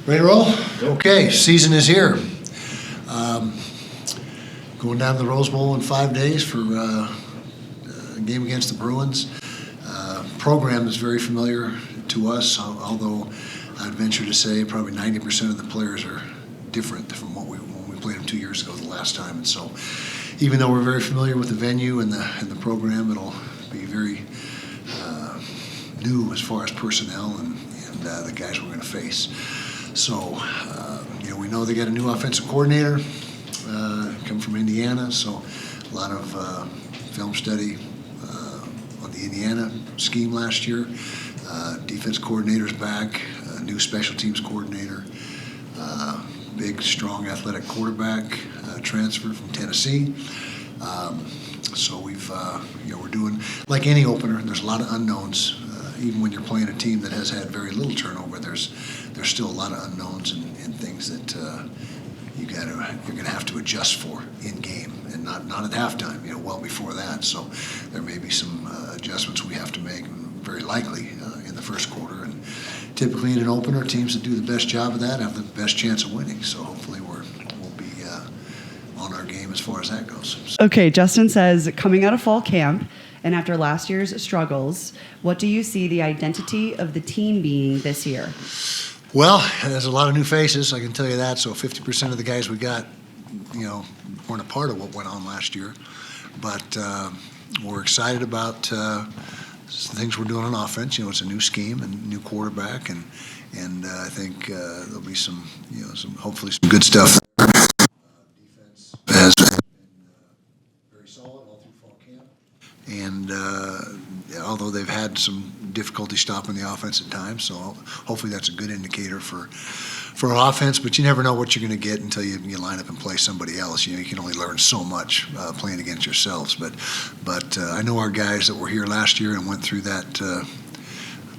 Ready to roll? Okay, season is here. Going down to the Rose Bowl in 5 days for a game against the Bruins. Program is very familiar to us, although I'd venture to say probably 90% of the players are different from when we played them 2 years ago the last time. And so even though we're very familiar with the venue and the program, it'll be very new as far as personnel and the guys we're going to face. So, we know they got a new offensive coordinator, come from Indiana, so a lot of film study on the Indiana scheme last year. Defense coordinator's back, new special teams coordinator, big, strong, athletic quarterback, transfer from Tennessee. So we're doing, like any opener, there's a lot of unknowns. Even when you're playing a team that has had very little turnover, there's still a lot of unknowns and things that you're going to have to adjust for in game, and not at halftime. Well before that. So there may be some adjustments we have to make, very likely in the first quarter. And typically in an opener, teams that do the best job of that have the best chance of winning. So hopefully we'll be on our game as far as that goes. Okay, Justin says, coming out of fall camp and after last year's struggles, what do you see the identity of the team being this year? Well, there's a lot of new faces, I can tell you that. So 50% of the guys we got, weren't a part of what went on last year. But we're excited about the things we're doing on offense. It's a new scheme and new quarterback, and I think there'll be some hopefully some good stuff. Defense has been very solid all through fall camp, and although they've had some difficulty stopping the offense at times, so hopefully that's a good indicator for our offense. But you never know what you're going to get until you line up and play somebody else. You can only learn so much playing against yourselves. But I know our guys that were here last year and went through that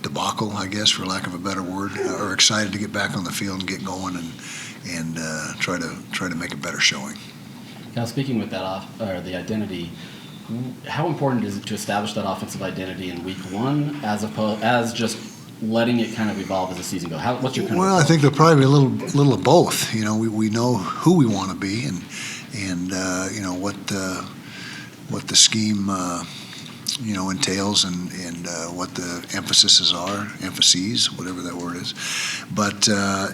debacle, I guess, for lack of a better word, are excited to get back on the field and get going and try to make a better showing. Now, speaking with that the identity, how important is it to establish that offensive identity in week one as just letting it kind of evolve as the season goes? What's your Well, I think there'll probably be a little of both. We know who we want to be and what the scheme entails and what the emphases are, whatever that word is. But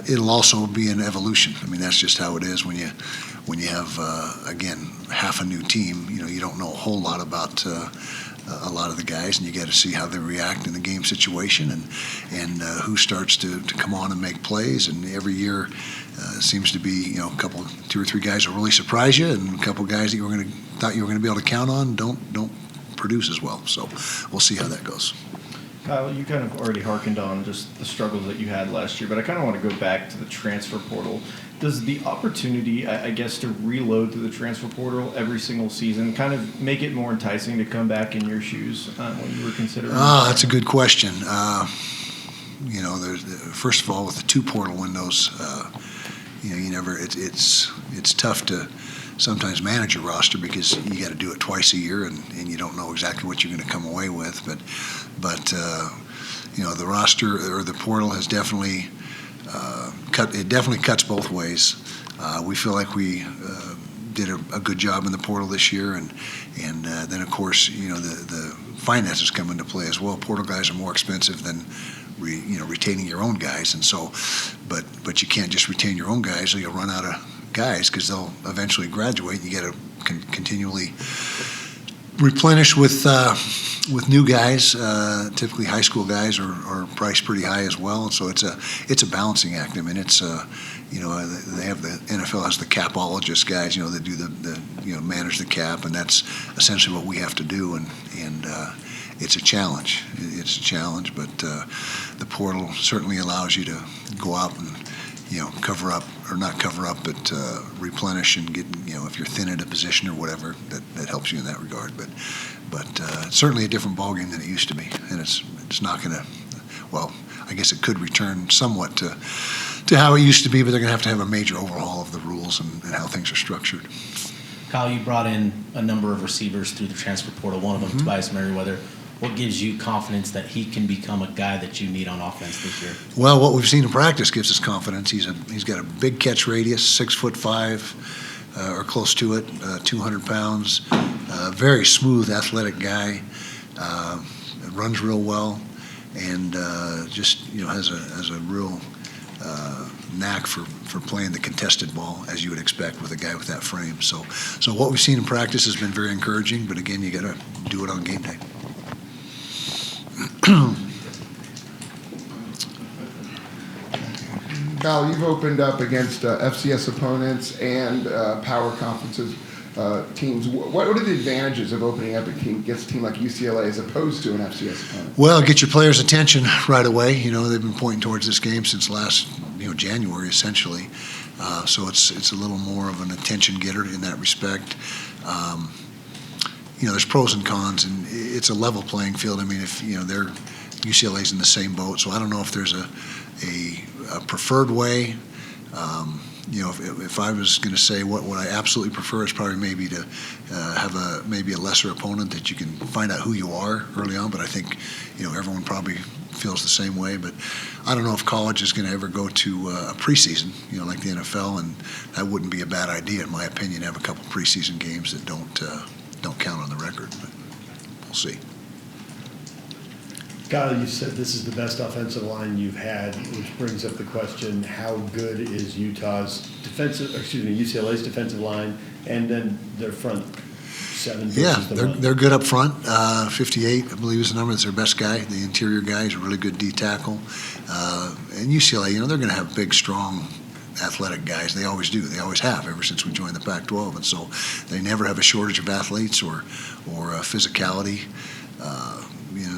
it'll also be an evolution. I mean, that's just how it is when you have again half a new team. You don't know a whole lot about a lot of the guys, and you got to see how they react in the game situation and who starts to come on and make plays. And every year seems to be two or three guys will really surprise you, and a couple guys that thought you were going to be able to count on don't produce as well. So we'll see how that goes. Kyle, you kind of already hearkened on just the struggles that you had last year, but I kind of want to go back to the transfer portal. Does the opportunity, I guess, to reload to the transfer portal every single season kind of make it more enticing to come back in your shoes when you were considering? That's a good question. First of all, with the 2 portal windows, it's tough to sometimes manage your roster because you got to do it twice a year and you don't know exactly what you're going to come away with. But the roster or the portal has definitely cuts both ways. We feel like we did a good job in the portal this year, and then of course the finances come into play as well. Portal guys are more expensive than retaining your own guys, and so but you can't just retain your own guys or you'll run out of guys because they'll eventually graduate. You got to continually replenish with new guys. Typically, high school guys are priced pretty high as well, and so it's a balancing act. I mean, it's they have the NFL has the capologist guys, that do the manage the cap, and that's essentially what we have to do, and it's a challenge. It's a challenge, but the portal certainly allows you to go out and cover up, or not cover up, but replenish and get, if you're thin at a position or whatever, that helps you in that regard. But it's certainly a different ballgame than it used to be, and it's not going to, well, I guess it could return somewhat to how it used to be, but they're going to have a major overhaul of the rules and how things are structured. Kyle, you brought in a number of receivers through the transfer portal, one of them Tobias Merriweather. what gives you confidence that he can become a guy that you need on offense this year? Well, what we've seen in practice gives us confidence. He's got a big catch radius, 6'5", or close to it, 200 pounds. Very smooth, athletic guy. Runs real well, and just has a real knack for playing the contested ball, as you would expect with a guy with that frame. So what we've seen in practice has been very encouraging. But again, you got to do it on game day. Kyle, you've opened up against FCS opponents and power conferences teams. What are the advantages of opening up against a team like UCLA as opposed to an FCS opponent? Well, get your players' attention right away. They've been pointing towards this game since last January, essentially. So it's a little more of an attention getter in that respect. There's pros and cons, and it's a level playing field. I mean, if they're UCLA's in the same boat, so I don't know if there's a preferred way. If I was going to say what I absolutely prefer, is probably maybe to have a lesser opponent that you can find out who you are early on. But I think everyone probably feels the same way. But I don't know if college is going to ever go to a preseason, like the NFL, and that wouldn't be a bad idea, in my opinion. Have a couple preseason games that don't count on the record. But we'll see. Kyle, you said this is the best offensive line you've had, which brings up the question: how good is UCLA's defensive line, and then their front seven? Yeah, they're good up front. 58, I believe, is the number. That's their best guy. The interior guy is a really good D tackle. And UCLA, they're going to have big, strong, athletic guys. They always do. They always have ever since we joined the Pac-12, and so they never have a shortage of athletes or physicality.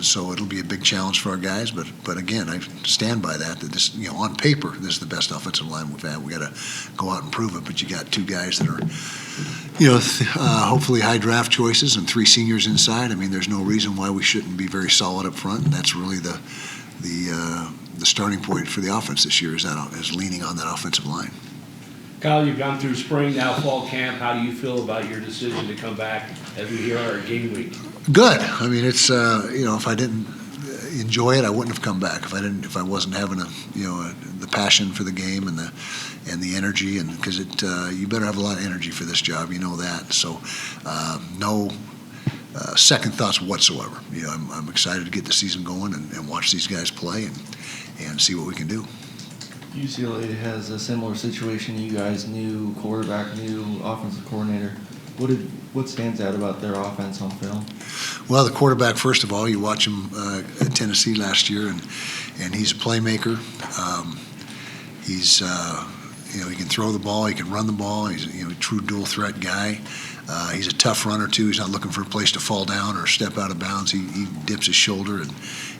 So it'll be a big challenge for our guys. But again, I stand by that this, on paper, this is the best offensive line we've had. We got to go out and prove it. But you got two guys that are, hopefully high draft choices, and three seniors inside. I mean, there's no reason why we shouldn't be very solid up front. And that's really the starting point for the offense this year is leaning on that offensive line. Kyle, you've gone through spring, now fall camp. How do you feel about your decision to come back as we hear our game week? Good. I mean, it's if I didn't enjoy it, I wouldn't have come back. If I wasn't having the passion for the game and the energy, and because you better have a lot of energy for this job, that. So no second thoughts whatsoever. I'm excited to get the season going and watch these guys play and see what we can do. UCLA has a similar situation. You guys, new quarterback, new offensive coordinator. What stands out about their offense on film? Well, the quarterback, first of all, you watch him at Tennessee last year, and he's a playmaker. He's he can throw the ball, he can run the ball. He's a true dual threat guy. He's a tough runner too. He's not looking for a place to fall down or step out of bounds. He dips his shoulder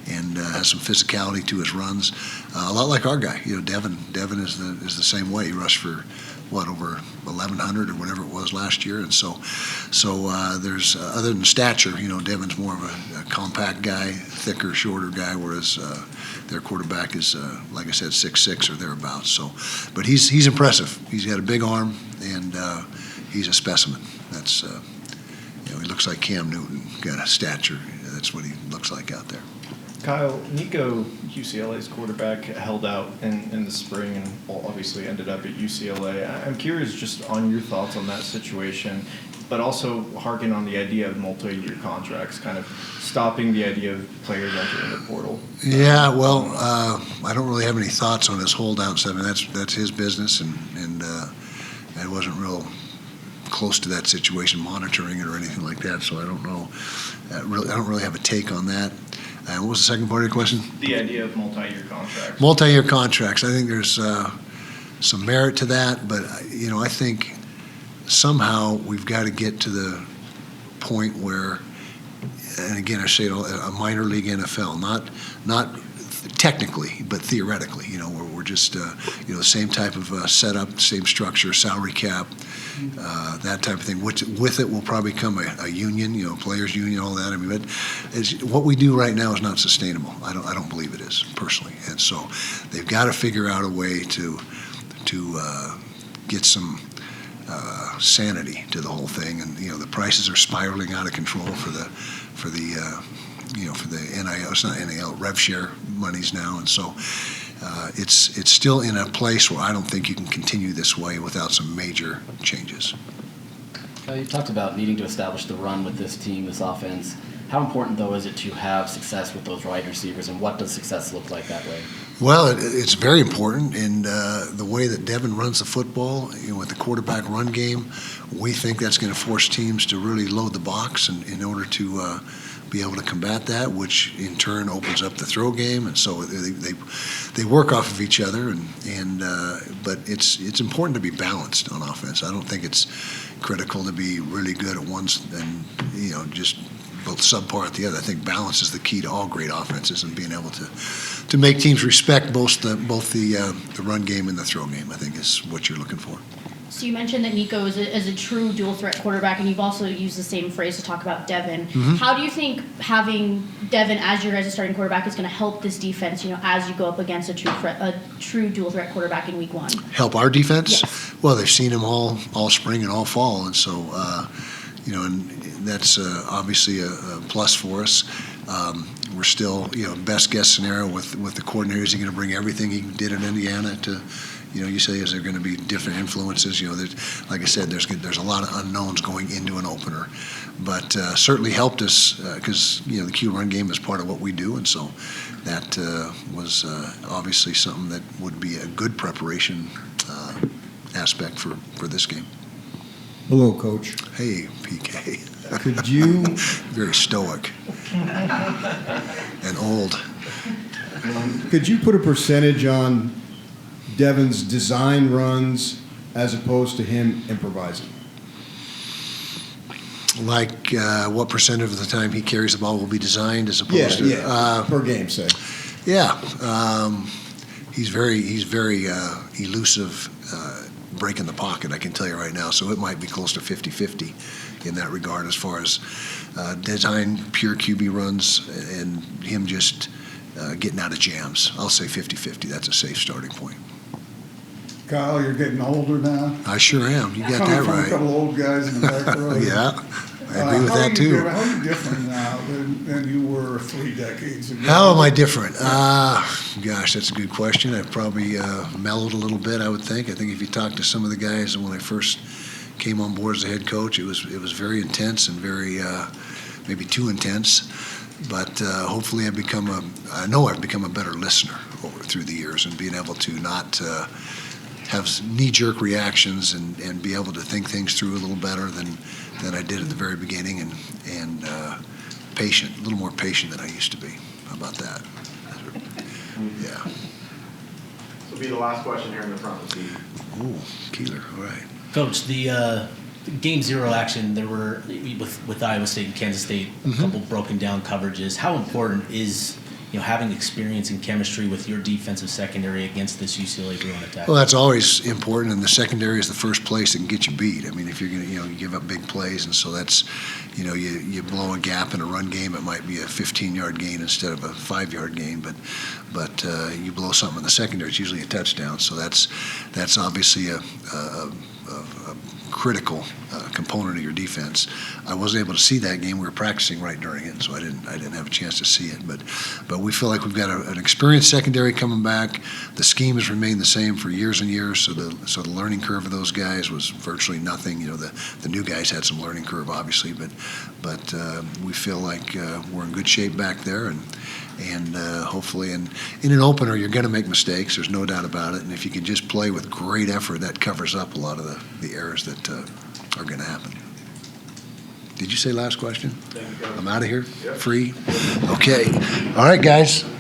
and has some physicality to his runs. A lot like our guy, Devin. Devin is the same way. He rushed for over 1,100 or whatever it was last year, and so there's other than stature, Devin's more of a compact guy, thicker, shorter guy, whereas their quarterback is like I said, 6'6" or thereabouts. So, but he's impressive. He's got a big arm and he's a specimen. That's he looks like Cam Newton, got a stature. That's what he looks like out there. Kyle, Nico, UCLA's quarterback, held out in the spring and obviously ended up at UCLA. I'm curious just on your thoughts on that situation, but also harken on the idea of multi-year contracts, kind of stopping the idea of players entering the portal. Yeah, well, I don't really have any thoughts on his holdouts. I mean, that's his business, and I wasn't real close to that situation, monitoring it or anything like that, so I don't know. I don't really have a take on that. What was the second part of your question? The idea of multi-year contracts. Multi-year contracts. I think there's some merit to that, but I think somehow we've got to get to the point where, and again, I say it, a minor league NFL, not technically, but theoretically, where we're just, the same type of setup, same structure, salary cap, that type of thing. With it will probably come a union, players union, all that. I mean, what we do right now is not sustainable. I don't believe it is, personally. And so they've got to figure out a way to get some sanity to the whole thing. And the prices are spiraling out of control for the for the NIL. It's not NIL, rev share monies now, and so it's still in a place where I don't think you can continue this way without some major changes. You talked about needing to establish the run with this team, this offense. How important, though, is it to have success with those wide receivers, and what does success look like that way? Well, it's very important, and the way that Devin runs the football, with the quarterback run game, we think that's going to force teams to really load the box in order to be able to combat that, which in turn opens up the throw game, and so they work off of each other, but it's important to be balanced on offense. I don't think it's critical to be really good at one and just both subpar at the other. I think balance is the key to all great offenses, and being able to make teams respect both the run game and the throw game, I think, is what you're looking for. So you mentioned that Nico is a true dual threat quarterback, and you've also used the same phrase to talk about Devin. Mm-hmm. How do you think having Devin as your guys' starting quarterback is going to help this defense, as you go up against a true dual threat quarterback in week one? Help our defense? Yes. Well, they've seen him all spring and all fall, and so and that's obviously a plus for us. We're still, best guess scenario with the coordinator. Is he going to bring everything he did in Indiana to, you say, is there going to be different influences? Like I said, there's a lot of unknowns going into an opener, but certainly helped us because, the Q run game is part of what we do, and so that was obviously something that would be a good preparation aspect for this game. Hello, Coach. Hey, PK. Could you Very stoic and old. could you put a percentage on Devin's design runs as opposed to him improvising? Like what percent of the time he carries the ball will be designed as opposed to per game, say. Yeah, he's very elusive, breaking the pocket, I can tell you right now. So it might be close to 50-50 in that regard as far as design pure QB runs and him just getting out of jams. I'll say 50-50. That's a safe starting point. Kyle, you're getting older now. I sure am. You got Coming that from right. A couple old guys in the back row. Yeah, I agree with that too. How are you different now than you were 3 decades ago? How am I different? Gosh, that's a good question. I've probably mellowed a little bit, I would think. I think if you talk to some of the guys when I first came on board as a head coach, it was very intense and very maybe too intense. But hopefully I know I've become a better listener through the years, and being able to not have knee-jerk reactions and be able to think things through a little better than I did at the very beginning, and patient, a little more patient than I used to be. How about that? Yeah. This will be the last question here in the front. Ooh, Keeler, all right. Coach, the game zero action, there were, with Iowa State and Kansas State, a couple broken down coverages. How important is having experience and chemistry with your defensive secondary against this UCLA Bruin attack? Well, that's always important, and the secondary is the first place that can get you beat. I mean, if you're going to, you give up big plays, and so that's, you blow a gap in a run game, it might be a 15-yard gain instead of a 5-yard gain, but you blow something in the secondary, it's usually a touchdown. So that's obviously a critical component of your defense. I wasn't able to see that game. We were practicing right during it, so I didn't have a chance to see it. But we feel like we've got an experienced secondary coming back. The scheme has remained the same for years and years, so the learning curve of those guys was virtually nothing. The new guys had some learning curve, obviously, but we feel like we're in good shape back there, and hopefully in an opener you're going to make mistakes. There's no doubt about it, and if you can just play with great effort, that covers up a lot of the errors that are going to happen. Did you say last question? I'm out of here? Free? Okay. All right, guys.